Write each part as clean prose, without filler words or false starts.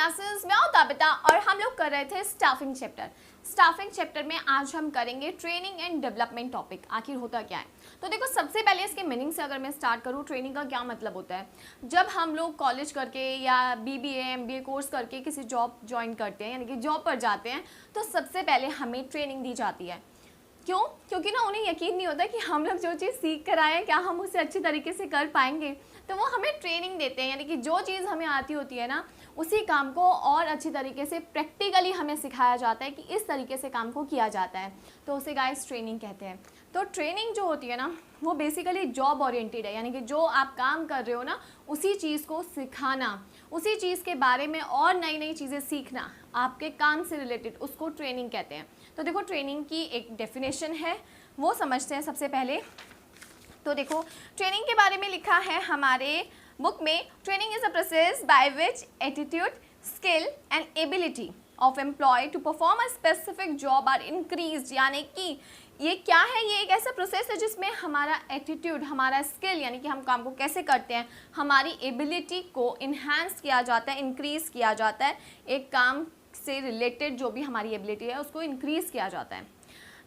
Classes में आओ ताबिता और हम लोग कर रहे थे स्टाफिंग चैप्टर। स्टाफिंग चैप्टर में आज हम करेंगे ट्रेनिंग एंड डेवलपमेंट टॉपिक। आखिर होता क्या है, तो देखो सबसे पहले इसके मीनिंग से अगर मैं स्टार्ट करूँ, ट्रेनिंग का क्या मतलब होता है। जब हम लोग कॉलेज करके या BBA MBA कोर्स करके किसी जॉब ज्वाइन करते हैं, यानी कि जॉब पर जाते हैं, तो सबसे पहले हमें ट्रेनिंग दी जाती है। क्यों? क्योंकि ना उन्हें यकीन नहीं होता कि हम लोग जो चीज़ सीख कर आए हैं क्या हम उसे अच्छी तरीके से कर पाएंगे, तो वो हमें ट्रेनिंग देते हैं। यानी कि जो चीज़ हमें आती होती है ना, उसी काम को और अच्छी तरीके से प्रैक्टिकली हमें सिखाया जाता है कि इस तरीके से काम को किया जाता है, तो उसे गाइस ट्रेनिंग कहते हैं। तो ट्रेनिंग जो होती है ना, वो बेसिकली जॉब ओरिएंटेड है, यानी कि जो आप काम कर रहे हो ना, उसी चीज़ को सिखाना, उसी चीज़ के बारे में और नई नई चीज़ें सीखना, आपके काम से रिलेटेड, उसको ट्रेनिंग कहते हैं। तो देखो ट्रेनिंग की एक डेफिनेशन है, वो समझते हैं सबसे पहले। तो देखो ट्रेनिंग के बारे में लिखा है हमारे बुक में, training is a process by which attitude, skill and ability of employ to perform a specific job are increase. यानी कि ये क्या है, ये एक ऐसा प्रोसेस है जिसमें हमारा एटीट्यूड, हमारा स्किल, यानी कि हम काम को कैसे करते हैं, हमारी एबिलिटी को इन्हांस किया जाता है, इंक्रीज़ किया जाता है। एक काम से रिलेटेड जो भी हमारी एबिलिटी है उसको इंक्रीज़ किया जाता है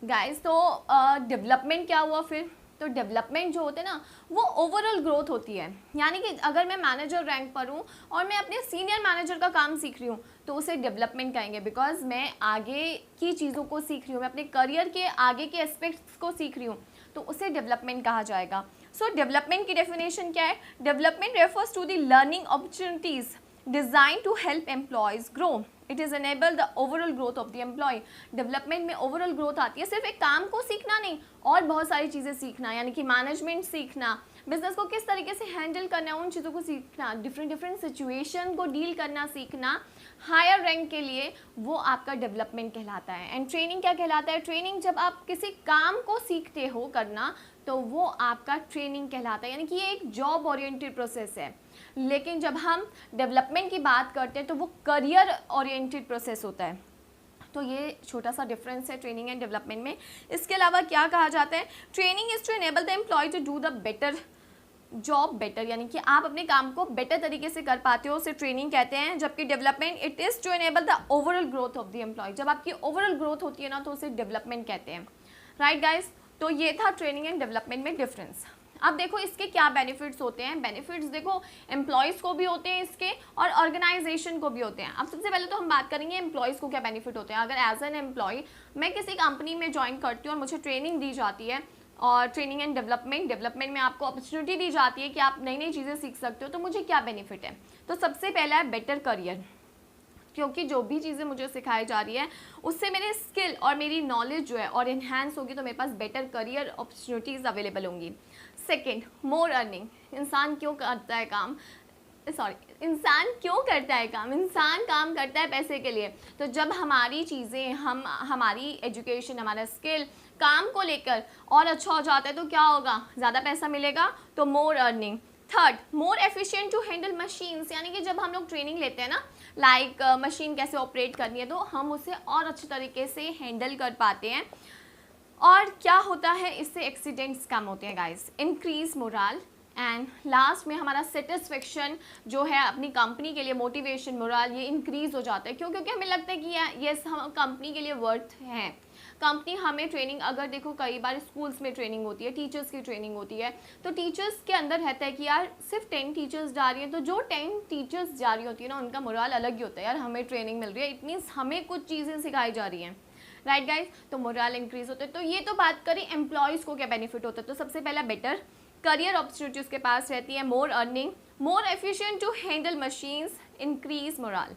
गाइस। तो डेवलपमेंट क्या हुआ फिर, तो डेवलपमेंट जो होते हैं ना, वो ओवरऑल ग्रोथ होती है। यानी कि अगर मैं मैनेजर रैंक पर हूँ और मैं अपने सीनियर मैनेजर का काम सीख रही हूँ, तो उसे डेवलपमेंट कहेंगे, बिकॉज मैं आगे की चीज़ों को सीख रही हूँ, मैं अपने करियर के आगे के एस्पेक्ट्स को सीख रही हूँ, तो उसे डेवलपमेंट कहा जाएगा। सो डेवलपमेंट की डेफिनेशन क्या है, development refers to the learning opportunities designed to help employees grow. It is enable the overall growth of the employee. Development में ओवरऑल ग्रोथ आती है, सिर्फ एक काम को सीखना नहीं, और बहुत सारी चीज़ें सीखना, यानी कि मैनेजमेंट सीखना, बिजनेस को किस तरीके से हैंडल करना है, उन चीज़ों को सीखना, डिफरेंट सिचुएशन को डील करना सीखना, हायर रैंक के लिए, वो आपका डेवलपमेंट कहलाता है। एंड ट्रेनिंग क्या कहलाता है, ट्रेनिंग जब आप किसी काम को सीखते हो करना, तो वो आपका ट्रेनिंग कहलाता है। यानी कि ये एक जॉब ओरिएंटेड प्रोसेस है। लेकिन जब हम डेवलपमेंट की बात करते हैं तो वो करियर ओरिएंटेड प्रोसेस होता है। तो ये छोटा सा डिफरेंस है ट्रेनिंग एंड डेवलपमेंट में। इसके अलावा क्या कहा जाता है, training is to enable the employ to do the better job better, यानी कि आप अपने काम को बेटर तरीके से कर पाते हो, उसे ट्रेनिंग कहते हैं। जबकि development it is to enable the overall growth of the employ, जब आपकी ओवरऑल ग्रोथ होती है ना, तो उसे डेवलपमेंट कहते हैं। राइट गाइज, तो ये था ट्रेनिंग एंड डेवलपमेंट में डिफरेंस। अब देखो इसके क्या बेनिफिट्स होते हैं। बेनिफिट्स देखो एम्प्लॉयज़ को भी होते हैं इसके, और ऑर्गेनाइजेशन को भी होते हैं। अब सबसे पहले तो हम बात करेंगे एम्प्लॉयज़ को क्या बेनिफिट होते हैं। अगर एज एन एम्प्लॉय मैं किसी कंपनी में ज्वाइन करती हूँ और मुझे ट्रेनिंग दी जाती है, और ट्रेनिंग एंड डेवलपमेंट में आपको अपॉर्चुनिटी दी जाती है कि आप नई नई चीज़ें सीख सकते हो, तो मुझे क्या बेनिफिट है। तो सबसे पहला है बेटर करियर, क्योंकि जो भी चीज़ें मुझे सिखाई जा रही है उससे मेरे स्किल और मेरी नॉलेज जो है और इन्हांस होगी, तो मेरे पास बेटर करियर अपॉर्चुनिटीज़ अवेलेबल होंगी। सेकंड, मोर अर्निंग। इंसान क्यों करता है काम, इंसान काम करता है पैसे के लिए। तो जब हमारी चीज़ें, हमारी एजुकेशन, हमारा स्किल काम को लेकर और अच्छा हो जाता है, तो क्या होगा, ज़्यादा पैसा मिलेगा, तो more earning. Third, more efficient to handle machines, यानी कि जब हम लोग ट्रेनिंग लेते हैं ना, लाइक मशीन कैसे ऑपरेट करनी है, तो हम उसे और अच्छे तरीके से हैंडल कर पाते हैं। और क्या होता है, इससे एक्सीडेंट्स कम होते हैं guys. Increase morale. And last में हमारा सेटिस्फेक्शन जो है अपनी कंपनी के लिए, मोटिवेशन, मोराल, ये इंक्रीज़ हो जाता है। क्यों? क्योंकि हमें लगता है कि यस हम कंपनी के लिए वर्थ हैं। कंपनी हमें ट्रेनिंग, अगर देखो कई बार स्कूल्स में ट्रेनिंग होती है, टीचर्स की ट्रेनिंग होती है, तो टीचर्स के अंदर रहता है कि यार सिर्फ 10 टीचर्स जा रही हैं, तो जो 10 टीचर्स जा रही होती है ना, उनका मोराल अलग ही होता है, यार हमें ट्रेनिंग मिल रही है, इट मीन्स हमें कुछ चीज़ें सिखाई जा रही हैं। राइट गाइज, तो मोराल इंक्रीज होता है। तो ये तो बात करें एम्प्लॉयज़ को क्या बेनिफिट होता है, तो सबसे पहला बेटर करियर अपॉर्चुनिटी उसके पास रहती है, more earning, more efficient to handle machines, increase morale.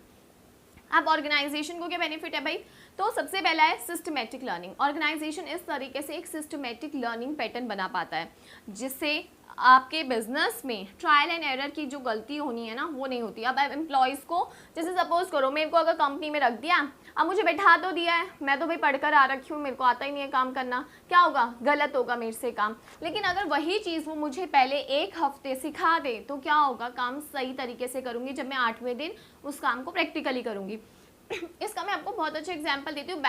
अब ऑर्गेनाइजेशन को क्या बेनिफिट है भाई, तो सबसे पहला है सिस्टमेटिक लर्निंग। ऑर्गेनाइजेशन इस तरीके से एक सिस्टमेटिक लर्निंग पैटर्न बना पाता है जिससे आपके बिजनेस में ट्रायल एंड एरर की जो गलती होनी है ना, वो नहीं होती। अब एम्प्लॉयज़ को, जैसे सपोज करो मेरे को अगर कंपनी में रख दिया, अब मुझे बैठा तो दिया है, मैं तो भाई पढ़कर आ रखी हूँ, मेरे को आता ही नहीं है काम करना, क्या होगा, गलत होगा मेरे से काम। लेकिन अगर वही चीज़ वो मुझे पहले 1 हफ्ते सिखा दे, तो क्या होगा, काम सही तरीके से करूँगी जब मैं 8वें दिन उस काम को प्रैक्टिकली करूँगी। इसका मैं आपको बहुत अच्छा एग्जाम्पल देती हूँ।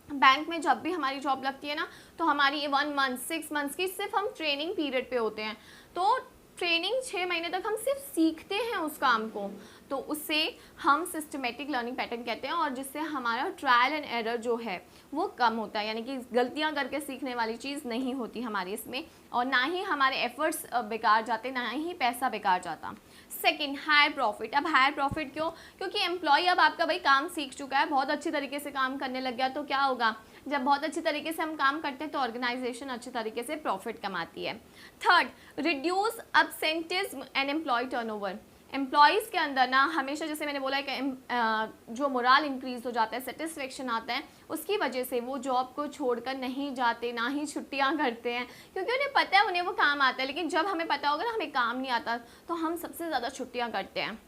बैंक में जब भी हमारी जॉब लगती है ना, तो हमारी 1 मंथ 6 मंथ्स की सिर्फ हम ट्रेनिंग पीरियड पे होते हैं। तो ट्रेनिंग 6 महीने तक हम सिर्फ सीखते हैं उस काम को, तो उससे हम सिस्टमेटिक लर्निंग पैटर्न कहते हैं, और जिससे हमारा ट्रायल एंड एरर जो है वो कम होता है, यानी कि गलतियां करके सीखने वाली चीज़ नहीं होती हमारी इसमें, और ना ही हमारे एफर्ट्स बेकार जाते, ना ही पैसा बेकार जाता। Second, higher profit. अब हायर प्रॉफिट क्यों? क्योंकि एम्प्लॉय अब आपका भाई काम सीख चुका है, बहुत अच्छी तरीके से काम करने लग गया, तो क्या होगा, जब बहुत अच्छी तरीके से हम काम करते हैं तो ऑर्गेनाइजेशन अच्छी तरीके से प्रॉफिट कमाती है। Third, reduce absenteeism and employ turnover. Employees के अंदर ना हमेशा, जैसे मैंने बोला है कि जो मोराल इंक्रीज हो जाता है, सेटिस्फेक्शन आता है, उसकी वजह से वो जॉब को छोड़कर नहीं जाते, ना ही छुट्टियां करते हैं, क्योंकि उन्हें पता है उन्हें वो काम आता है। लेकिन जब हमें पता होगा ना हमें काम नहीं आता, तो हम सबसे ज़्यादा छुट्टियां करते हैं।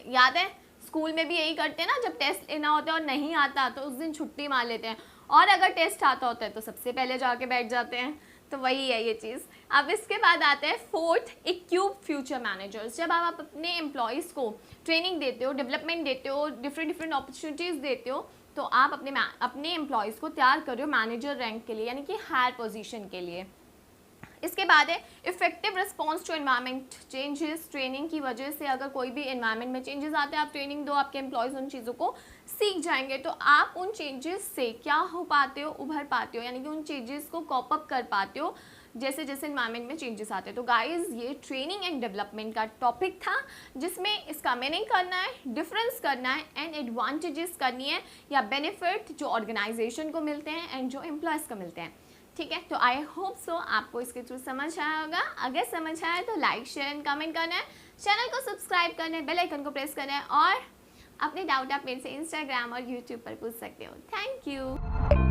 याद है स्कूल में भी यही करते हैं ना, जब टेस्ट लेना होता है और नहीं आता तो उस दिन छुट्टी मार लेते हैं, और अगर टेस्ट आता होता है तो सबसे पहले जाके बैठ जाते हैं। तो वही है ये चीज़। अब इसके बाद आते हैं फोर्थ, इक्विप फ्यूचर मैनेजर्स। जब आप अपने एम्प्लॉयज़ को ट्रेनिंग देते हो, डेवलपमेंट देते हो, डिफरेंट अपॉर्चुनिटीज़ देते हो, तो आप अपने एम्प्लॉयज़ को तैयार कर रहे हो मैनेजर रैंक के लिए, यानी कि हायर पोजीशन के लिए। इसके बाद है effective response to environment changes. Training की वजह से अगर कोई भी एनवायरमेंट में चेंजेस आते हैं, आप ट्रेनिंग दो, आपके एम्प्लॉयज़ उन चीज़ों को सीख जाएंगे, तो आप उन चेंजेस से क्या हो पाते हो, उभर पाते हो, यानी कि उन चेंजेस को कॉप अप कर पाते हो जैसे जैसे एनवायरमेंट में चेंजेस आते हैं। तो गाइस, ये ट्रेनिंग एंड डेवलपमेंट का टॉपिक था, जिसमें इसका मीनिंग करना है, डिफरेंस करना है, एंड एडवांटेजेस करनी है, या बेनिफिट जो ऑर्गेनाइजेशन को मिलते हैं एंड जो एम्प्लॉयज़ को मिलते हैं। ठीक है, तो आई होप सो आपको इसके थ्रू समझ आया होगा। अगर समझ आया तो लाइक, शेयर एंड कमेंट करना है, चैनल को सब्सक्राइब करना है, बेल आइकन को प्रेस करना है, और अपने डाउट आप मेरे से इंस्टाग्राम और यूट्यूब पर पूछ सकते हो। Thank you.